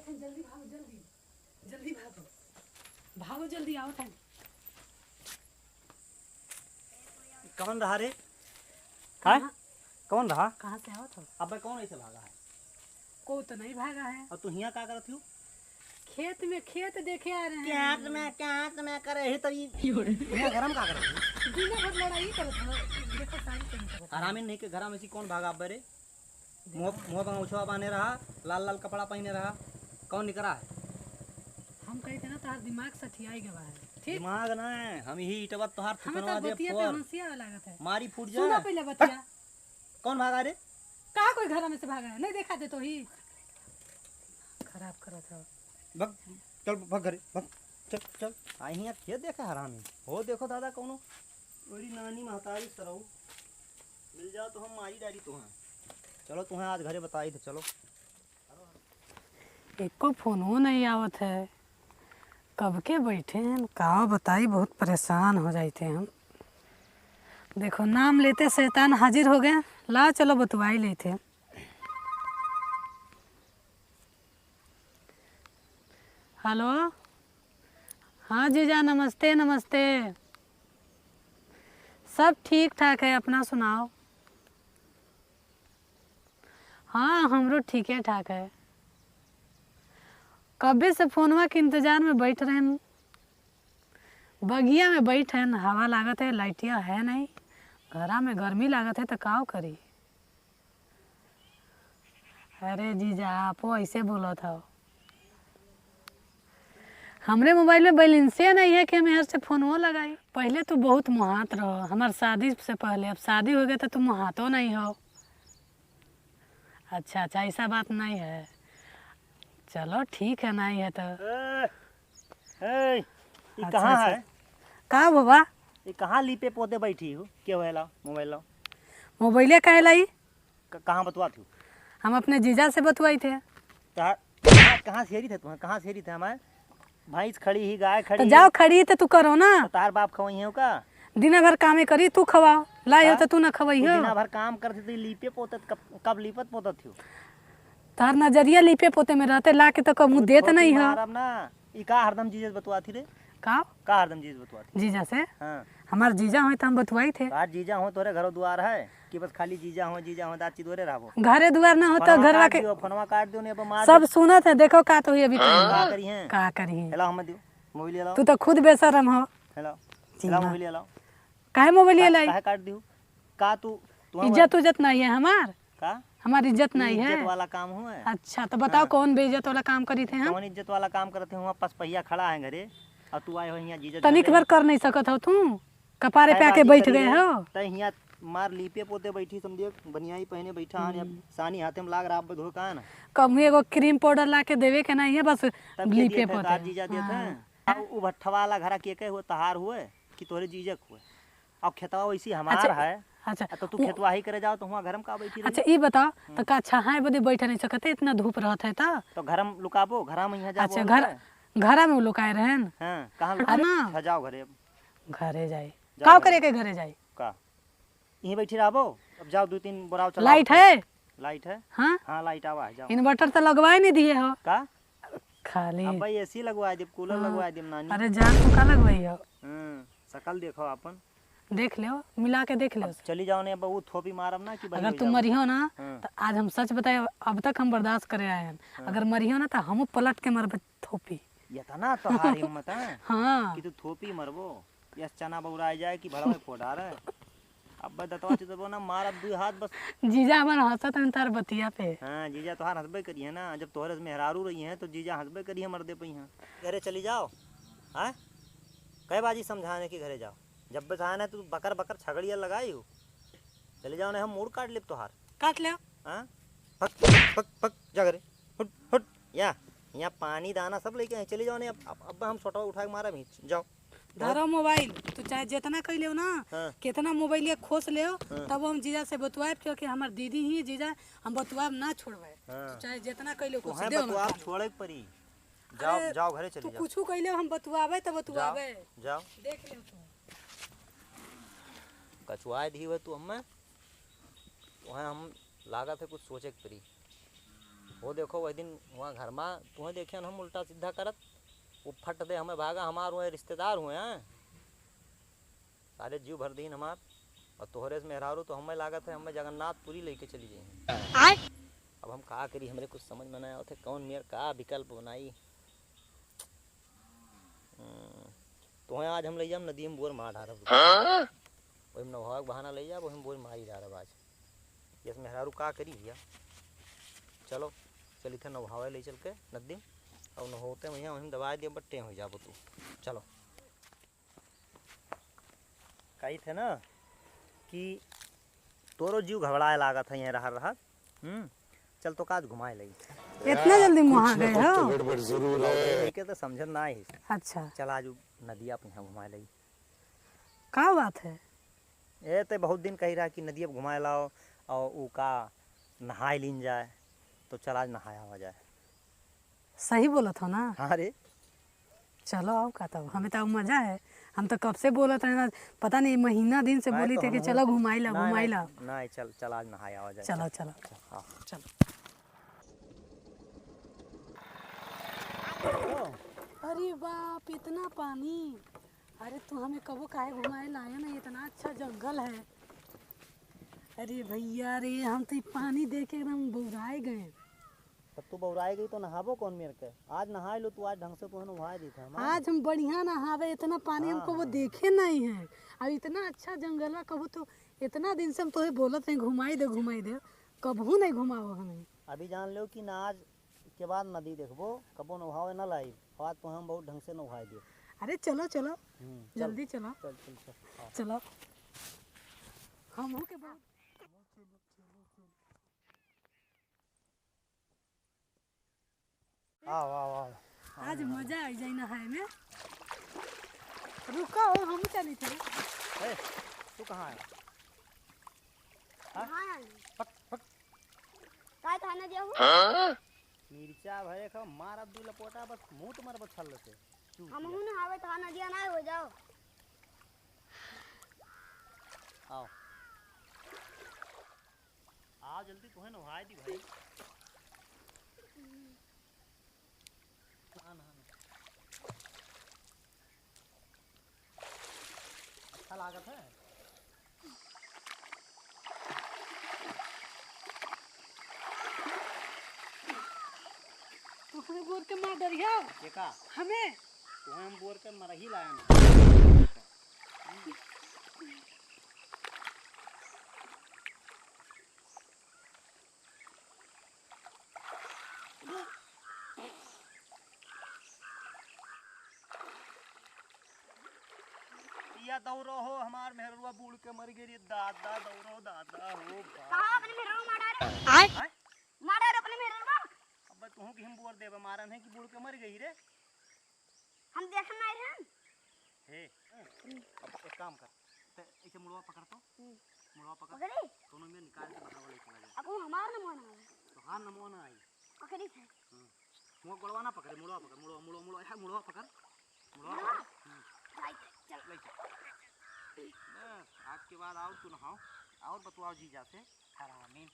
थे जल्दी भागो जल्दी जल्दी भागो भागो जल्दी आओ थे। कौन रहा रे? हाँ कौन रहा? कहाँ से आओ तो? अबे कौन ऐसे भागा है? को तो नहीं भागा है। और तू यहाँ क्या करत हूँ? खेत में खेत देखे आ रहे हैं। क्या में करे है तो ये गरम का करत हूँ? दिन भर लड़ाई करत हो। देखो सारी कहीं करत। आरामी नहीं के घर में सी कौन भागा अब्बे रे? मुँह पर उछवा बांधे रहा, लाल लाल कपड़ा पहने रहा, कौन निकला है? हम कही थे ना तार दिमाग सठियाई गवा है। ठीक दिमाग ना है, हम ही इटवा तोहार हमें ठिकनवा तो दे बतिया पे हंसिया लागत है। मारी फूट सुना जा। पहले बतिया। कौन भागा रे? कहाँ कोई घर में से भागा है? नहीं देखा दे तो ही खराब करत हो। भग चल भग घरे भग चल चल आई यहाँ खेत देखा हरामी हो। देखो दादा कौनो बड़ी नानी महतारी सरऊ मिल जाओ तो हम मारी डाली तुम्हें। चलो तुम्हें आज घरे बताई थे। चलो एको फोनो नहीं आवत है। कब के बैठे हैं का बताई, बहुत परेशान हो जाते हम। देखो नाम लेते शैतान हाजिर हो गए। ला चलो बतवाई लेते। हेलो हाँ जीजा नमस्ते नमस्ते। सब ठीक ठाक है, अपना सुनाओ। हाँ हमरो ठीक है ठाक है। कभी से फोनवा के इंतजार में बैठ रहे हैं। बगिया में बैठ हैं, हवा लागत है, लाइटिया है नहीं। घरा में गर्मी लागत है तो काव करी। अरे जीजा आपो ऐसे बोला था। हमरे मोबाइल में बैलेंसे नहीं है कि हम यहाँ से फोनवो लगाई। पहले तो बहुत मुहात रहो हमार शादी से पहले, अब शादी हो गया तो तुम मुहातो नहीं हो। अच्छा अच्छा ऐसा बात नहीं है। चलो ठीक है, नहीं है तो ये कहाँ है? का बाबा ये कहाँ लीपे पोते बैठी हो? क्या हुआ? मोबाइल लाओ। मोबाइले कहे लाई? कहाँ बतवा थी? हम अपने जीजा से बतवाई थे। कहाँ से थे तुम्हें? कहाँ से थे? हमारे भैंस खड़ी ही, गाय खड़ी। तो जाओ खड़ी तो तू करो ना। तो तार बाप खवाई हो का? दिन भर कामे करी तू खवाओ, लाई हो तो तू ना खवाई हो। दिन भर काम करती थी लीपे पोतत, कब लीपत पोतत थी? तार नजरिया लीपे पोते में रहते, ला के तो कब देत नहीं हो। ना ई का हरदम जीजा बतवा थी रे? का हरदम जीजा बतवा थी? जीजा से? हाँ हमार जीजा हो तो हम बतवाई थे। आज जीजा हो तोरे घरो द्वार है कि बस खाली जीजा हो दाच चिदोरे रहबो? घरे द्वार ना होता घरवा के फोनवा काट दियो ने मार सब सुनत है। देखो का तो हुई अभी का करी है? का करी है? हेला हम दियो मोबाइल ले लाओ। तू तो खुद बेशरम हो। हेला हेला मोबाइल ले लाओ। काहे मोबाइल ले लाई? काहे काट दियो? का तू इज्जत उज्जत नहीं है हमार? का हमारी इज्जत नहीं है? इज्जत वाला काम हुआ है। अच्छा तो बताओ कौन बेइज्जत वाला काम करी थे हम? कौन इज्जत वाला काम करते हुआ? पस पहिया खड़ा है घरे और तू आए हो यहाँ जीजा तनिक भर कर नहीं सकत हो तू? कपारे पे आके बैठ गए हो? त यहाँ मार लीपे पोते बैठी समझिए, बनियाई पहने बैठा है, सानी हाथे में लाग रहा है धोखा ना। कम एगो क्रीम पाउडर ला के देवे के नहीं है, बस लीपे पोते जीजा देते हैं। उ भट्ठा वाला घरा के हुए तहार हुए कि तोरे जीजक हुए और खेतवा वैसी हमार है। अच्छा तो तू खेतवा ही करे जाओ तो वहाँ घर में का बैठी? अच्छा ये बताओ तो का छाहाए बदे बैठ नहीं सकते? इतना धूप रहता है तो घर में लुकाबो, घर में यहाँ जाबो। अच्छा घरा में लुकाए रहे हैं? हाँ कहाँ ना जाओ घरे। घरे जाए का करे के? घरे जाए का यहीं बैठी रहबो? अब जाओ 2-3 बोराव चलाओ। लाइट है? लाइट है हाँ हाँ लाइट आवा है। जाओ इन्वर्टर तो लगवाए नहीं दिए हो का? खाली अब भाई एसी लगवा दे, कूलर लगवा दे नानी। अरे जान तू का लगवाई हो? शकल देखो अपन, देख लो मिला के देख लो। चली जाओ ने बहुत थोपी मारब ना कि अगर तुम मरियो ना तो आज हम सच बताए अब तक हम बर्दाश्त करे आए हैं। अगर मरियो ना तो हम पलट के मरब थोपी। ये था ना तो हार हिम्मत है हाँ कि तू थोपी मरबो या चना बौराए जाए कि भड़ा में फोड़ा रहा है। अब दतवा चितबो ना मार अब 2 हाथ बस। जीजा हमारा हंसत है तार बतिया पे। हाँ जीजा तोहार हंसबे करी है ना, जब तोहरे में हरारू रही है तो जीजा हंसबे करी है मर्दे पे। यहाँ घरे चली जाओ। हाँ कई बाजी समझाने की घरे जाओ, जब बताना तू बकर बकर छगड़िया लगाई हो। चले जाओ ने हम मूड काट ले तोहार। काट ले। हाँ पक पक पक जा घरे हुट हुट या यहाँ पानी दाना सब लेके आए। चले जाओ ने अब हम छोटा उठा के मारा भी। जाओ धरो मोबाइल, तू चाहे जितना कह ले ना कितना मोबाइल खोस ले तब हम जीजा से बतवाए, क्योंकि हमार दीदी ही जीजा हम बतवाब ना छोड़वाए। चाहे जितना कह ले छोड़े परी। जाओ जाओ घरे चली जाओ। कुछ कह ले हम बतवावे तो बतवावे। जाओ देख ले तू कछुआ दी हुए तू हमें वहाँ हम लागत है कुछ सोचे परी। वो देखो वह दिन वहाँ घर में तुम्हें देखे हम उल्टा सीधा करत, वो फट दे हमें भागा, हमार हुए रिश्तेदार हुए हैं सारे जीव भर दीन हमार, और तोहरे से मेहरारू तो हमें लागत है हमें जगन्नाथपुरी लेके चली जाए। अब हम का करी, हमरे कुछ समझ में नहीं आते कौन मेरे का विकल्प बनाई। तो आज हम ले जाम नदी में बोर मार डारब, वही में नहावा के बहाना ले जा, वही में बोर मारी डारब आज। यस मेहरारू का करी भैया, चलो चली थे नहावे ले चल के नदी में, और नहोते भैया वहीं दबा दिए बट्टे हो जाबो तू। चलो कही थे ना कि तोरो जीव घबराए लागत है यहाँ रहा रहा। चल तो काज घुमाए लगी। इतना जल्दी वहाँ गए हो? गड़बड़ जरूर है के तो समझ ना आई। अच्छा चल आज नदिया पे यहाँ घुमाए लगी। का बात है? ये तो बहुत दिन कही रहा कि नदिया पे घुमाए लाओ और वो का नहाए लीन जाए, तो चल आज नहाया हो जाए। सही बोला था ना? हाँ रे चलो आओ का, तब हमें तो मजा है। हम तो कब से बोलत है ना, पता नहीं महीना दिन से बोली थे कि चलो घुमाई ला घुमाई ला। नहीं चल चल आज नहाया हो जाए। चलो चलो हाँ चलो। अरे बाप इतना पानी! अरे तू हमें कबो काहे घुमाए लाया ना, इतना अच्छा जंगल है। अरे भैया रे, हम तो पानी देख के एकदम बौराए गए। तब तू बौराई गई तो नहाबो कौन मेरे के? आज नहाए लो तू, आज ढंग से तो नहाए दी थे। आज हम बढ़िया नहावे, इतना पानी हमको वो देखे नहीं है। अब इतना अच्छा जंगल है, कबू तो इतना दिन से हम तो बोलत हैं घुमाई दे, कबू नहीं घुमाओ हमें। अभी जान लो कि ना आज के बाद नदी देखबो कबो नहावे न लाई, आज तो हम बहुत ढंग से नहाए दिए। अरे चलो चलो जल्दी चलो। चल चल चल चलो हम के बाद आओ आओ आओ। आज मजा आ जाए नहाए में। रुको हम चली थे। ए, तू कहाँ है? हाँ पक पक काय थाना जाऊँ? मिर्चा भरे खा मारा दू लपोटा बस मुंह तुम्हारे बस छल से हम हूँ ना हवे थाना दिया ना हो जाओ। आओ आओ जल्दी तुम्हें नहाए दी भाई। अच्छा लागत है। तो हमें बोल के मार डरिया ये का हमें तुम्हें हम बोर कर मर ही लाया ना। या दौड़ो हो हमार मेहरुआ बूढ़ के मर गई दादा, दौड़ो दादा हो कहाँ अपने मेरे को मारा रे? आय मारा रे अपने मेरे को? अब तू की हम बोर देबे मारन है कि बूढ़ के मर गई रे। हम देखन नहीं रहे। हे अब एक काम कर, ते ऐसे मुड़वा पकड़ तो मुड़वा पकड़ पकड़ी? दोनों में निकाल के बकरवा ले चला जाए। अब वो हमारा न मोना है। तो हां नमो ना आई पकड़ी थे। मुंह गोलवा ना पकड़े, मुड़वा पकड़, मुड़वा मुड़वा मुड़वा है, मुड़वा पकड़, मुड़वा हाँ। पकड़। चल ले चल बस आज के बाद आओ तू नहाओ और बतवाओ जीजा से हरामीन।